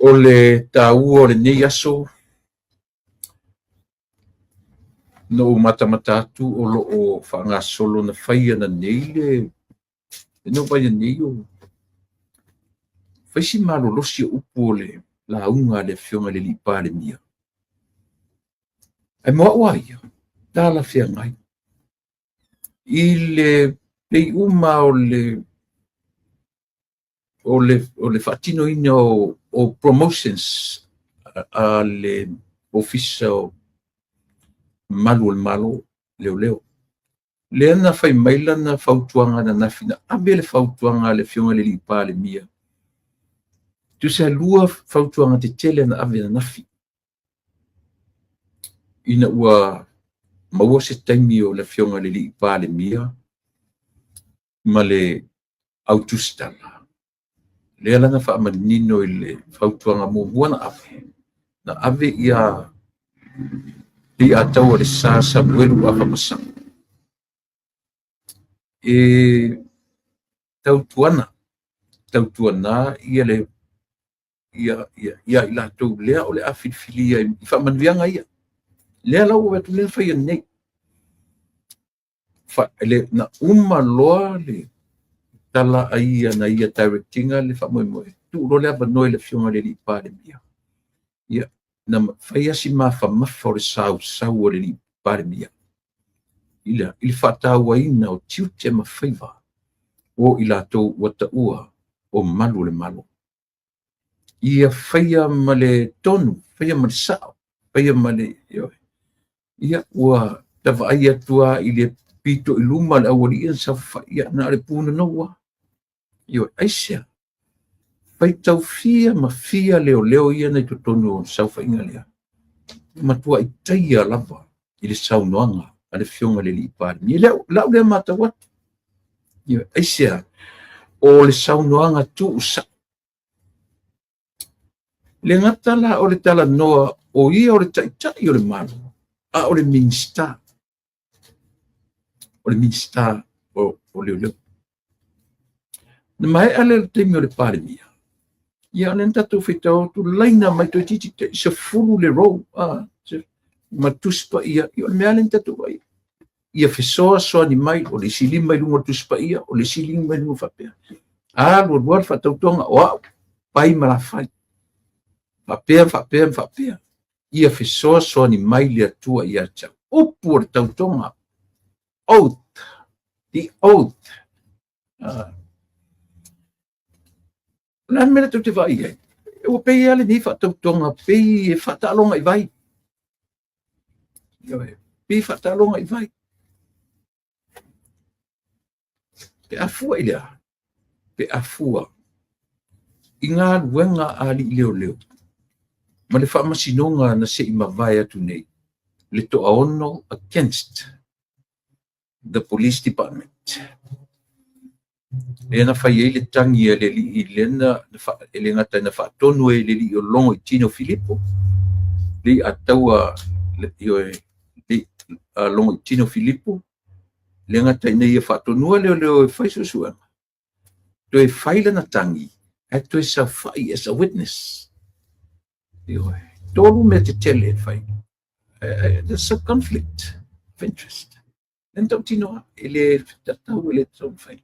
o le tāua o le nei aso no matamata atu o loo whaangasolo na whaia na nei le no vai nei o whaisi malolosi o upu o le launga le whionga le lipa le mia. Ai moa waia, tāla whia ngai. I le pei uma o le whaatino ina o promotions a le ofisa o malu o malo leo leo. Le ana whai maila na whautuanga na nafina, abe le whautuanga le whionga le lipa le mia. Tu se lua whautuanga te tele na abe na nafi. Ina ua maua se taimi o le whionga le lipa le mia, ma le autustala. Le ala na wha manino i le whautuanga mo buana ave. Na ave ia tau le sa Samuelu a whamasang. E tautuana ia le ia ila tau lea o le awhirifilia i whamanvianga ia. Lea lau o wetu lea whaia nei. Na loa le tala aia na ia directinga le whamoemoe. Tu uro lea banoi le whionga le lipa le mia. Ia, na whaia si mafa mafa o le sau o le lipa le mia. Ili whataua ina o tiute ma whaiva o ila tau wata ua o malu le malo. Ia whaia ma le tonu, whaia ma le sao, whaia ma le ia ua tawa ai atua i le pito i luma le awari ia sa whaia na le puna noua. Ia aisea, whai tau fia ma fia leo ia nei to tonu o sau whainga lea. Matua i taia lava i le sau noanga a le whionga le lipa. Ia lau lea mata watu. Ia aisea, o le sau noanga tu usa. Le ngata la o le tala noa o ia o le taitai o le malo. A o le minsta. O le minsta o leo. Na mai ale le temi o le pare mia. Ia ane tatu whitao tu laina mai to titi te isa fulu le rou. Ma tuspa ia. Ia me ale tatu vai. Ia fesoa soa ni mai o le siling mai lunga tuspa ia. O le siling mai lunga whapea. Luar whatautonga. Wow. Pai malafai. Whapea. Ia fesoa soa ni mai le atua ia cha. Upu o le tautonga. Oath. The oath. Lan mele te vai ai. O pei ale ni whatautonga. Pei e whatalonga i vai. Pei whatalonga i vai. Pe afua i lea. Pe afua. I ngā luenga ali leo. Ma le whaamasinonga na se i mawai atu nei. Le toa ono against the police department. E na whai e le tangi e le li i lena, e le ngata na whaatonu e le li o longo i Tino Filippo. Le ataua longo i Tino Filippo. Le ngata i nei e whaatonua leo e whaisusuanga. To e whaila na tangi. E to e sa whai as a witness. Tolu me te tele e whai. There's a conflict of interest. En tau tinoa, ele tatau ele tau whai.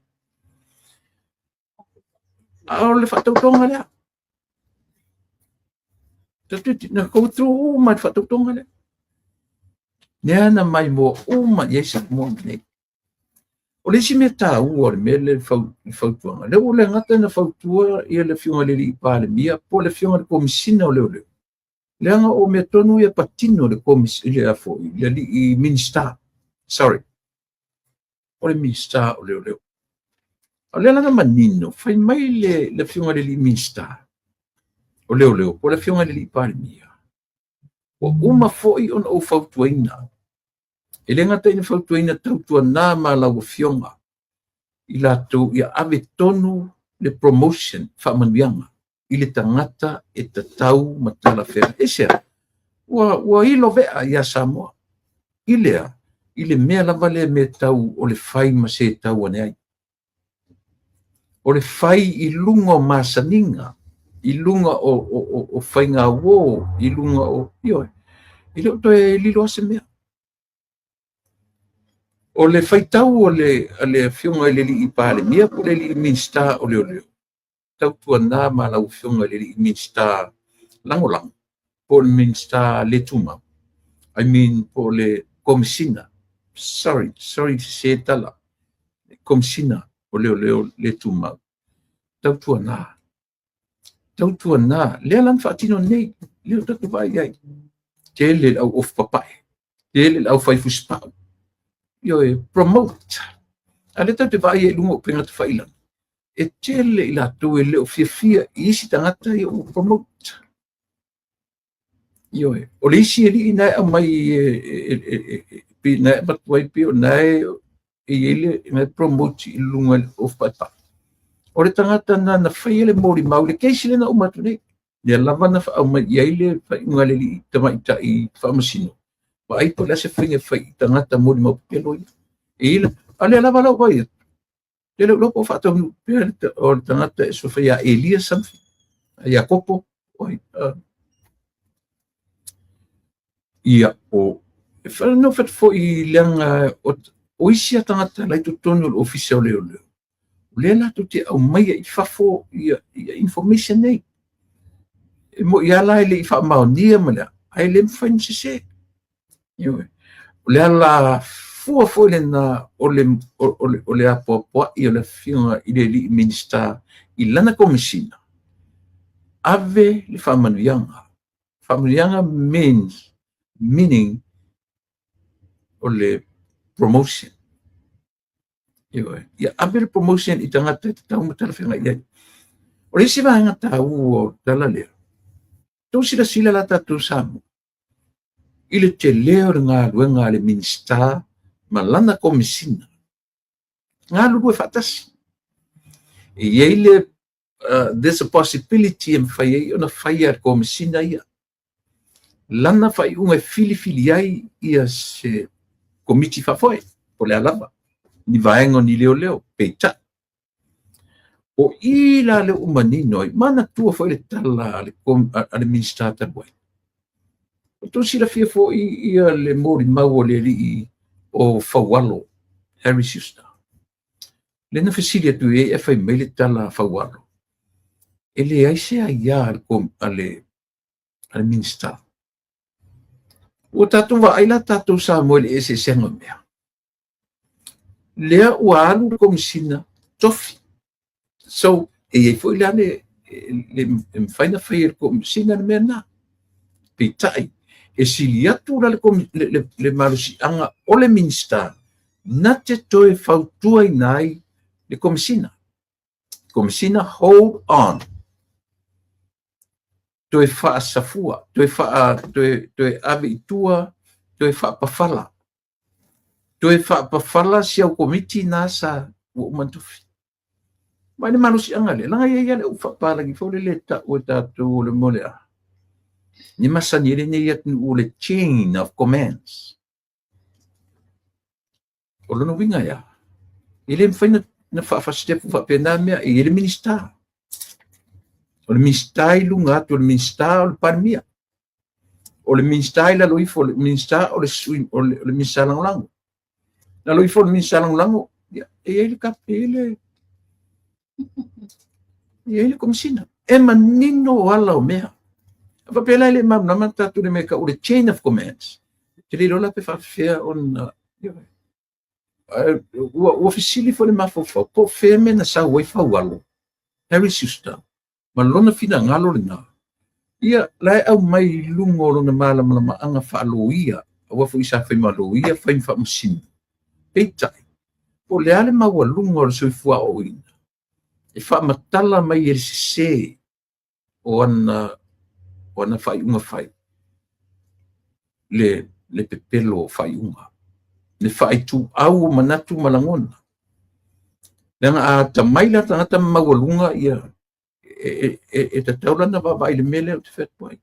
Ao le whatautonga lea. Na koutru uma te whatautonga lea. Nea na mai mo uma yesa mo nei. O le si me tā ua le me le whautuanga. Le o le ngata na whautua ia le whiunga le li pa le mia, po le whiunga le komisina o leo. Le anga o me tonu ia patino le komisina, le afo, le li i minsta. Sorry. O le minsta o leo. O le langa manino, whai mai le whiunga le li minsta. O leo, po le whiunga le li pa le mia. O uma foi on o whautuaina. E le ngata ina whautuaina tautua nā ma lau whionga. I lato ia ave tonu le promotion whamanuianga. I le tangata e tatau matala whera. E sea, ua ilo vea ia Samoa. I le mea lava le me tau o le whai ma se tau ane ai. O le whai I lungo masaninga i lunga o whainga wo, i lunga o io. I leo toe lilo ase mea. O le whaitau o le whiunga i le li i pāle mia po le li i minsta o leo leo. Tau tua nā ma lau whiunga le li i minsta langolang. Po le minsta le tuma. I mean po le komisina. Sorry to say tala. Komisina o leo le tuma. Tau tua nā. Lea lan whaatino nei. Leo tatu vai ai. Te le au of papai. Te le au whaifuspau. Io e promote. Ale tau te vai e lungo penga te whailan. E tele i la tau e leo fia i isi tangata i o promote. Io e. O le isi e li i nai au mai pi nai matuai pi o nai i ele i nai promote i lunga of papai. O le tangata na whai ele mori mau le keisi le na umatu nei. Le lava na wha au mai i ele whai unga le li tamaita i whamasino. Wa ai po la se whainga whai tangata mori mau pelo i. E ila, ale lava lau wai. Te leo lopo whaatau pia o le tangata e so whai a Elia samfi. A Iakopo. Ia o. E whanau whatfo i leanga o isia tangata lai tu tonu o ofisa o leo leo. Le la tu te au mai i whafo i information nei. E mo i ala ele i wha maonia mana. Ai le mwhain se. Iwe. O le ala fua le na o le apoa i o le whiunga i le li minista i lana komisina. Ave le whamanuianga. Whamanuianga meaning o le promotion. Iwe. Ia ave le promotion i tangata i tau matala whiunga i ai. O le si vahanga tau o tala lea. Tau sila la tatu samu. I le te leo ngā luenga le minista ma lana komisina. Ngā lulu e whatasi. E iei le, there's a possibility em whai ei ona whai ar komisina ia. Lana whai unga fili ai ia se komiti whafoe, po le alava. Ni vaengo ni leo, peita. O ila le umanino, mana tua foi le tala ale minista tabuai. O tu sila fia fo ia le mori mau le li o Fawalo, Harry Schuster. Le na fesilia tu e fai mele tala Fawalo. Ele ai se ia ale minista. O tatu wa aila tatu Samuel e se senga mea. Lea ua alu komisina tofi. So, e foi lá le faina fai komisina me na. Pitai. E siliatu le marusi anga o le minista na te toe fautua nai le komisina. Komisina hold on. Toe faa safua, toe ave itua, toe faa pafala. Toe faa pafala si au komiti nasa o mantufi. Mai le marusi anga le, langa ia le ufa palagi fo le ta o tatu le molea. Ni masani le ne yat o le chain of commands. O lono winga ya. Ile mfaina na fa step fa penamia e ile minista. O le minista i lunga to le minista o le parmia. O le minista i la loifo le minista o le swing o le minista lango. La loifo le minista lango. E ele capele. E ele komisina. E manino wala o mea. Fa pela ele mam na tatu le meka o le chain of commands. Te le lola pe fa fea on o ofisili fo le mafofo po feme na sa wai fa walo. Harry Schuster. Ma lona fina ngalo le na. Ia lai au mai lungo lo na malama anga fa aloia. Wa fo isa fa maloia fa fa musin. Peitai. Po le ale ma wa lungo le soifua o ina. E fa matala mai e se o ana fai unga fai. Le pepelo fai unga. Le fai tu au manatu malangona. Lenga a tamaila tangata mawalunga ia e ta taula na vai le mele o te fet boy.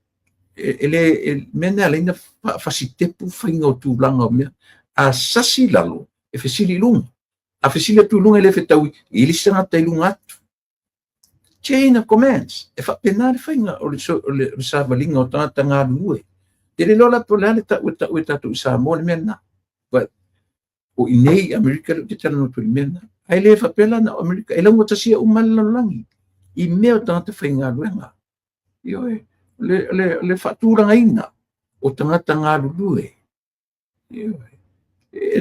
Ele mena alina fasitepu fai ngau tu langa o mea. A sasi lalo e fesili lunga. A fesili tu lunga ele fetaui ili sanga tai lunga atu. chain of commands. E whapena le whainga o le sa malinga o tangata ngā lue. Te le lola po lale ta ue tatu sa mo le mena. But o inei Amerika le te tala no tu le mena. Ai le whapela na Amerika. E lango tasia umalalangi. I mea o tangata whainga luenga. Ioe. Le whaturanga ina o tangata ngā lue. Ioe.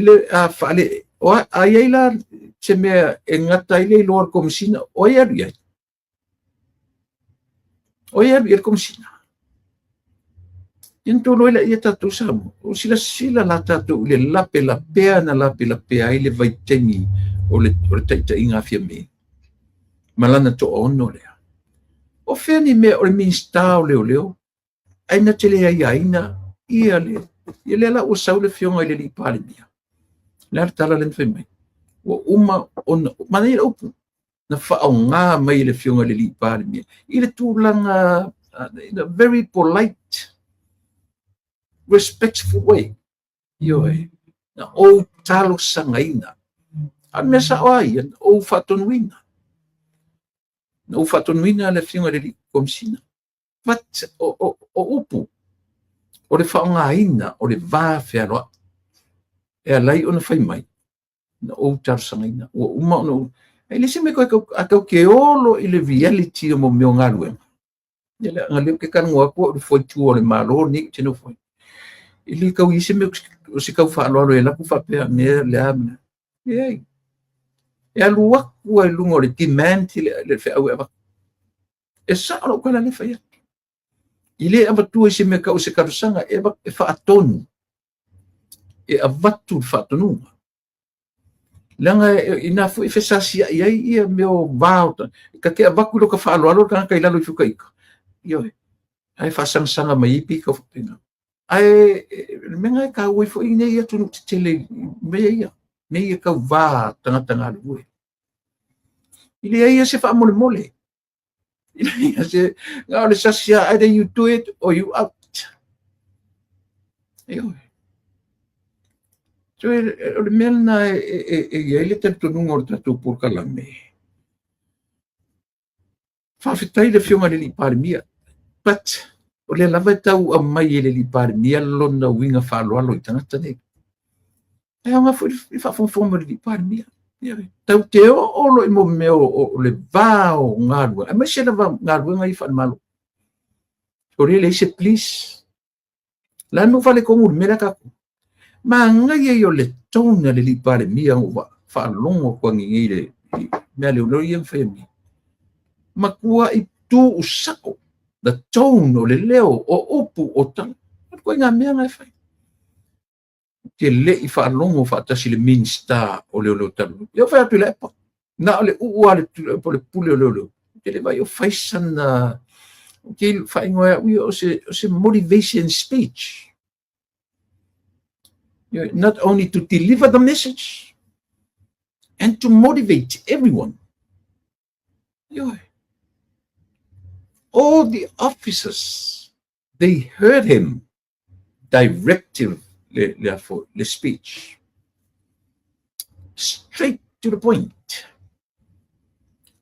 Le a whale. O ai ai la se mea e ngata ile loa komisina. O ai aru iai. O ia ia komisina. Into loila ia tatu samu. O sila la tatu le lape la pea na lape la pea ile vaitengi o le taita inga fia me. Malana to ono lea. O fea ni mea o le minsta o leo. Aina tele ia ina ia le. Ia le la o sau le fionga ile li pale mia. Lea tala len fai mai. O mana ila upu. Na whao ngā mai le fionga le li pāre mea. I le tūlanga in a very polite, respectful way. Ioe. Na o talo sangaina. A mea sa oai, o whatonuina. Na o whatonuina le fionga le li komisina. But o upu. O le whao ngā ina, o le vā whiaroa. E a lai ona whai mai. Na o talo sangaina. O uma ono. E le se me koe akau ke olo i le reality o mo meo ngā ruenga. Ia le leo ke kanangua kua o le foi tu o le malo ni tino foi. I le kau i se me o se kau whaaloalo e laku whapea mea le amina. Iei. E alu waku ai lunga o le demand i le whau e waku. E saaro koe la le whai atu. I le awatua i se me kau se karusanga e whaatonu. E awatu whaatonunga. Langa ina fu e fesasi ia ia meo vauta ka ke abaku lo ka falo ka kai lalo fuka ika yo ai fa sanga mai pi ka fupina ai menga ka wi fo ine ia tunu tele me ia ka va tanga lu ile ia se fa mole ile ia se ga le sasia either you do it or you out yo so le melna ele tanto nungo tatu por kalame fa fitai le fionga le parmia but o le lava tau a mai le parmia lona winga fa lo alo tangata ne e nga fa fo le parmia tau te o lo mo meo o le vao ngadwa ma se lava ngadwa ngai fa malo o le se please la no vale como mera ka ma ngai yo le tona le pare mia o fa longo ko ngi le me le no yen femi ma kua I tu usako the tone o le leo o opu o tan ko nga mea ngai fai ke le I fa longo fa tasi le minsta o le tan yo fa tu le pa na le u ale po le pule le ke le vai o fai sana ke fa ngoa we o se motivation speech. Not only to deliver the message and to motivate everyone. All the officers, they heard him directive the speech. Straight to the point.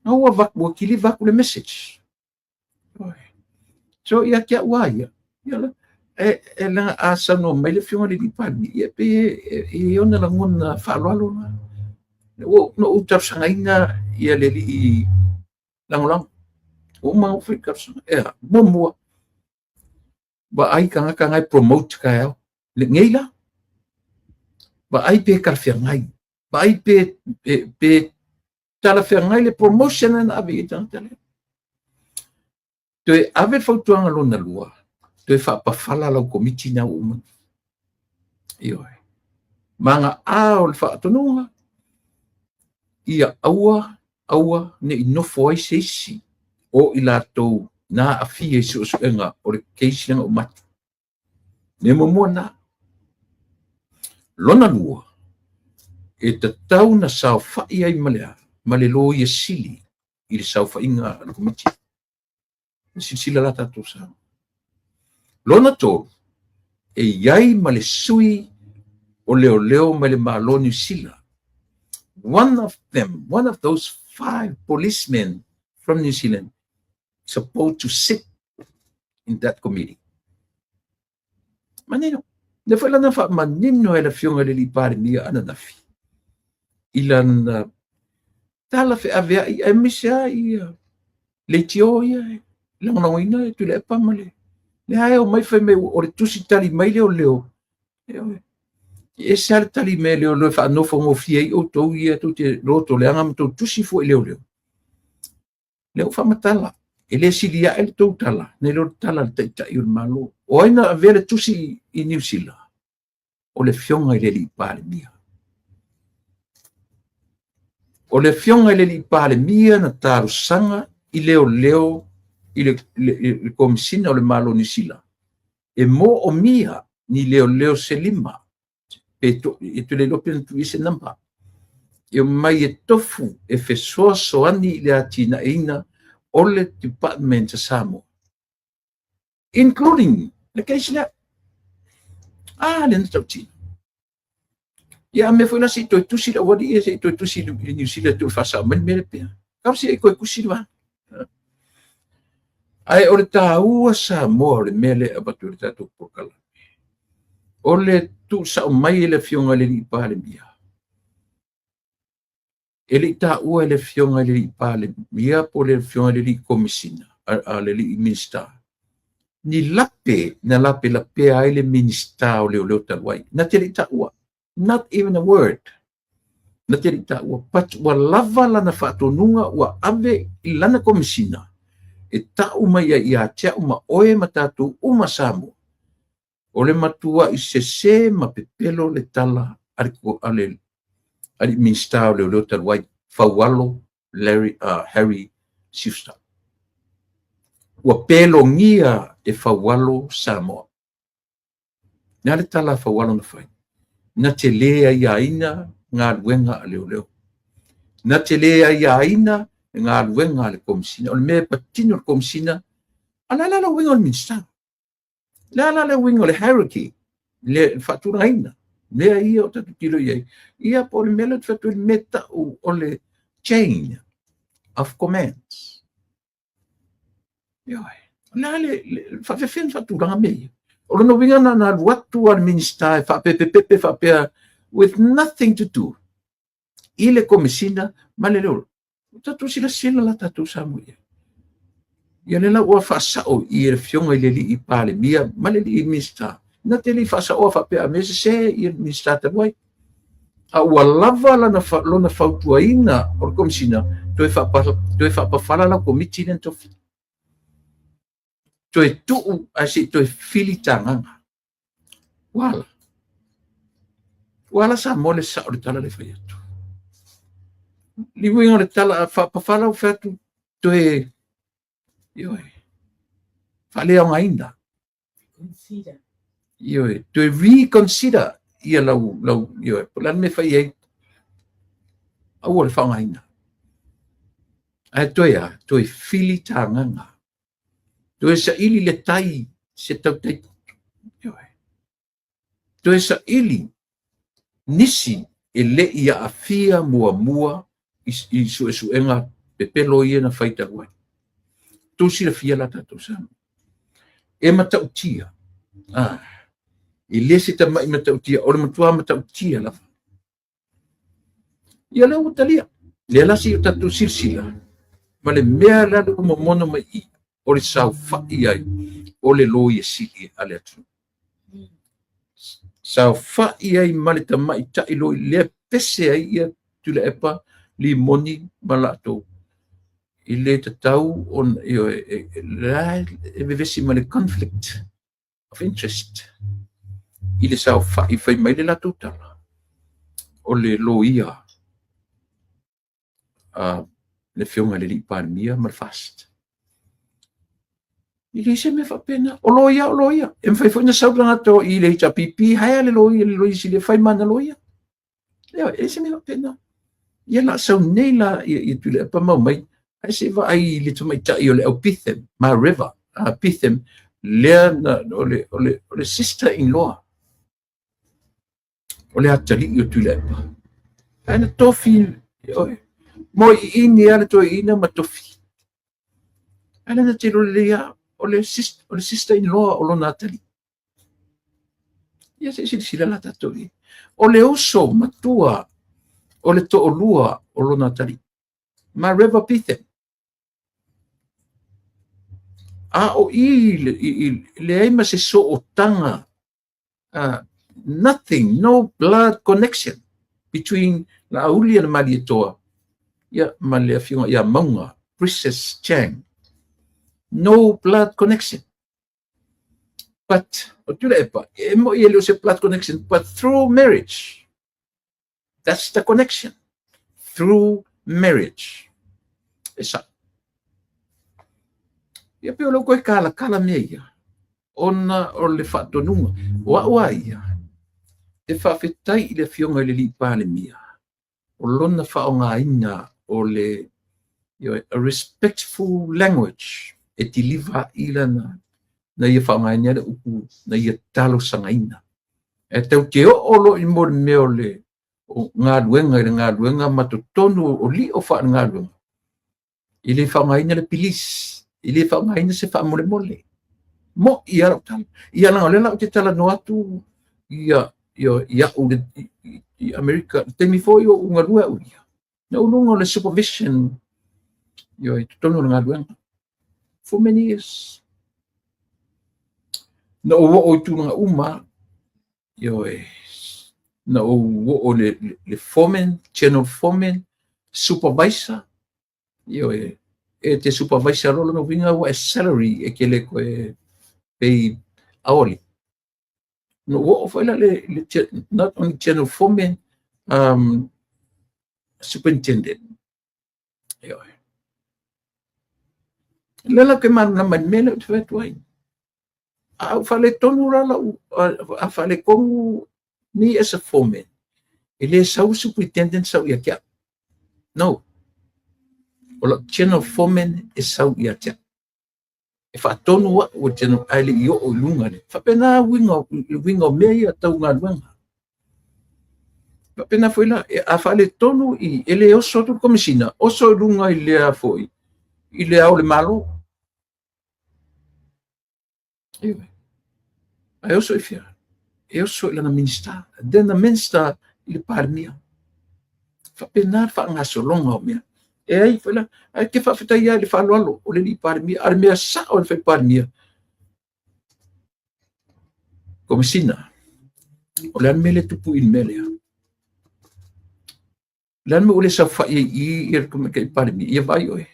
Now wakili vaku the message. So ia kia waya. E la asa no mai le fionga le dipani e pe e ona la ngona faloalo na no utar sangaina ia le I langolang o ma Afrika e momo ba ai kanga ngai promote ka le ngeila ba ai pe karfia ngai ba ai pe tala fia ngai le promotion na avita tele to ave fautuanga lona lua to fa pa fala la komiti na uma io manga o fa tonunga ia aua ne no foi sesi o ilato na afie so enga o le case o mat ne momona lona lua e te tau na sao fa ia I male lo ia sili I le sao fa inga na komiti sila la tatu sa lona to e iai ma le sui o leo ma le malo New Zealand. One of those 5 policemen from New Zealand supposed to sit in that committee. Manino. Na whala na wha manino e la fionga le li pare mia ana nafi. Ilan tala fe avea I emisa I le tio ia lang na wina tu le pa male. Le hae o mai fe me o le tusi tali mai leo leo. E sal tali me leo leo wha anofo ngofia I o tau ia tu te roto le angam tu tusi fo leo leo. Leo wha matala. E le silia e le tau tala. Ne leo tala le taita I ur malo. O aina avea le tusi I New Zealand. O le fionga I le li pale mia. O le fionga I le li pale mia na taru sanga I leo leo I le komisina o le malo New Zealand. E mo o mia ni leo leo se lima. E tu le lope tu ise namba. E mai e tofu e fe soa soani le atina ina o le department sa Samoa. Including le kaisila. Le na tautina. Ia me foi na si toi tusi la wadi e se toi tusi New Zealand tu fasa men me pe. Ka si e ko kusi wa. Ai o le taua Samoa le mele abatu le tatu pokala. O le tu sa mai le fionga le li pale mia. E le taua le fionga le li pale mia po le fionga le li komisina a le li minister. Ni lape na lape ai le minister o le talwai. Na te li taua. Not even a word. Na te li taua. Pat wa lava lana whaatonunga wa ave I lana komisina. E tau mai I a tia uma oe matatu uma Samoa. O le matua I se ma pepelo le tala ale minister o le talwai Faualo Harry Siusta. Wa pelo ngia e Faualo Samoa. Nga le tala Faualo na fai. Na te lea I aina ngā luenga a leo. Na te lea I aina ngā luenga le komisina. O le mea patino le komisina. Ala la winga le minister. La winga le hierarchy. Le fatura aina. Lea ia o tatu tiro iai. Ia po le mele fatu le meta o le chain of commands. Ioi. La le fafefen fatura mea. O no winga na watu al minister pepe with nothing to do. Ile komisina malelo. Tatu sila la tatu Samoa. Ia le la o fasao I le fionga I le li pale mia maleli minister. Na te li fasao fa me se I minister te wai. A ua lava lona fautuaina o komisina toe fa fala la komiti len tofi. Toe tuu asi toe fili tanganga. Wala sa mole sa o le tala le fai atu. Li winga le tala whapawhala o whatu toe whale au ngaina. Toe reconsider ia lau pulan me whai ei au le whao ngaina. Ai toe fili tanganga. Toe sa ili le tai se tau tai. Toe sa ili nisi e le ia afia mua I suenga pepelo ia na faita wai. Tusi la fia la tatu Samoa. E matautia. I lesi ta mai matautia. O le matua matautia la. Ia la utalia. Le lasi o tatu silsila. Ma le mea la o momono mai I. O le sau fai ai. O le lo ia sili ale atu. Sau fai ai ma le tamai ta ilo le pese ai ia tu le epa li moni malato. I le tatau on e vevesi ma le conflict of interest. I le sau fai mai le lato tala. O le lo ia le fionga le li mia ma fast. I le se me fa pena. O lo ia. E me fai foi na sau langa to I le hita pipi. Haia le lo ia si le fai mana lo ia. E se me fa pena. Ia la sau nei la I tu le pa mau mai. Ai se va ai le tu mai tai o le au Pithem. Ma river. Pithem. Lea na o le sister-in-law. O le atali o tu le pa. Ai na tofi. Mo I ini ala to ina ma tofi. Ala na tilo le ia o le sister in law o lo Natalie. Ia se sila la tatou. O le oso matua o le to'olua o lo Natalie. Ma Reva Pithe. A o le aima se so o tanga. Nothing, no blood connection between la auli and Malietoa. Ya Malia Fiona ya Maunga, Princess Chang. No blood connection. But blood connection, but through marriage. That's the connection. Through marriage. Esa. Ia pe lo koe kala mea. Ona o le whatonunga. Wa ia. E whawhetai i le fionga le li pāle mea. O lona whaonga ina o le a respectful language. E ti liva ilana. Na ia whaonga ina le upu. Na ia talo sangaina. E tau te olo i mor meo le o ngā luenga matutonu o li o wha ngā luenga. I le whaonga ina le pilis. I le whaonga ina se wha mole. Mo ia rau tala. Ia langa lela o te tala no atu ia o le i Amerika. Temi fo i o unga lua o ia. Na ulunga le supervision i tutonu le ngā luenga. For many years. Na o tunanga uma na o le foreman, channel foreman, supervisor. E te supervisor lo no winga wa salary e ke le koe pay hourly. No o fa le not only channel foreman, superintendent. Lela ke man na man mele te tuai. A fa le tonu la a fa le kongu ni as a foreman. Ele sau superintendent sau ia kia. No. O la channel foreman e sau ia kia. E fa tonu wa o channel ale i o lunga le. Fa pena winga mea ia tau ngā luanga. Fa pena foi la a fa le tonu i ele o sotu komisina. O so lunga i lea foi. I lea o le malo. I also if you also ilana minister then the minister il parmia fa penar fa ngaso longa mia e ai fela ai ke fa fita ia le fa lolo o le parmia armia sa o le fa parmia como sina o le mele tupu in mele lan me o le sa fa i como ke parmia ia vai oi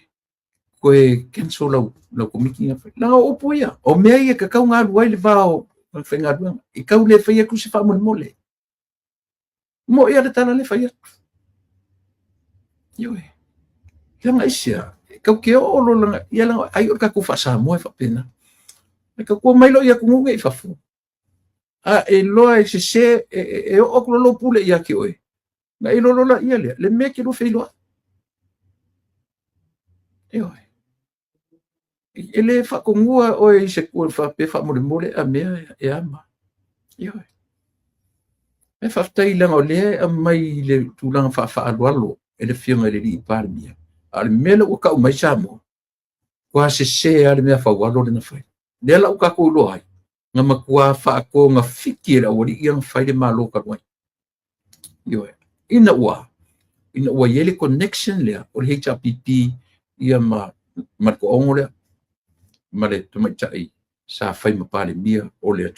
koe cancel lo komiki la o poia o mea ia ka kau ngā luai le vao whenga ruanga i kau le whaia kusi wha mole mo ia le tala le whaia ioe langa isia kau ke o lo langa ia langa ai o ka kufa sa moe wha pena ka kua mailo ia kungunga i whafu a e loa e se e o oklo lo pule ia ki oe nga i lo la ia le mea ki lo whailoa ioe ele fa kongua o e se kua fa pe fa mole a mea e ama ioe e fa tai langa o le a mai le tulanga fa alualo e le fionga le li parmia al mele o ka mai samo kwa se ale mea fa walo le na fai le la o ka ko lo ai nga makua fa ko nga fikira o li yang fai le malo ka wai ioe ina wa yele connection le o le HRPP ia ma ko ongo le male tu mai tai sa fai ma pale mia o le